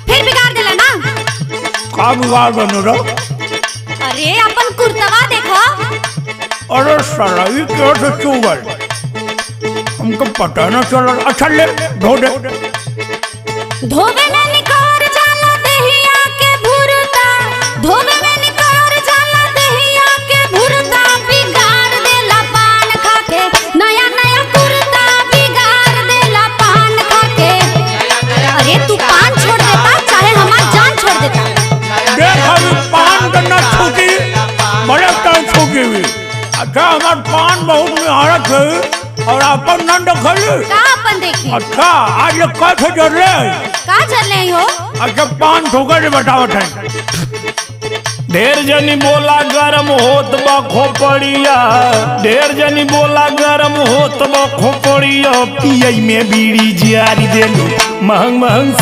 फिर बिगाड़ देला ना। का बिगाड़ बनो रो? अरे अपन कुर्तवा देखो। अरे साला ये क्या से चुगल? हमको पता न चला। अच्छा ले धो दे। धोबे में निकोर जाला दहिया के भुरता, धोबे में निकोर जाला दहिया के भुरता, बिगाड़ देला पान खा के नया नया कुर्ता, बिगाड़ देला पान खा के। अरे तू पान छोड़ देता चाहे हमार जान छोड़ देता। देख अभी पान का न छूटी, बड़े टाइम छूटी हुई। अच्छा हमार पान बहुत निहारत है और अपन न देखली। का अपन देखी? अच्छा आज ये कैसे जर रहे? का चल रही हो? अच्छा पान ठोकर के बताओ थे। ढेर जनी बोला गरम होत बा खोपड़िया, ढेर जनी बोला गरम होत बा खोपड़िया, पियई में बीड़ी जियारी देलू महंग महंग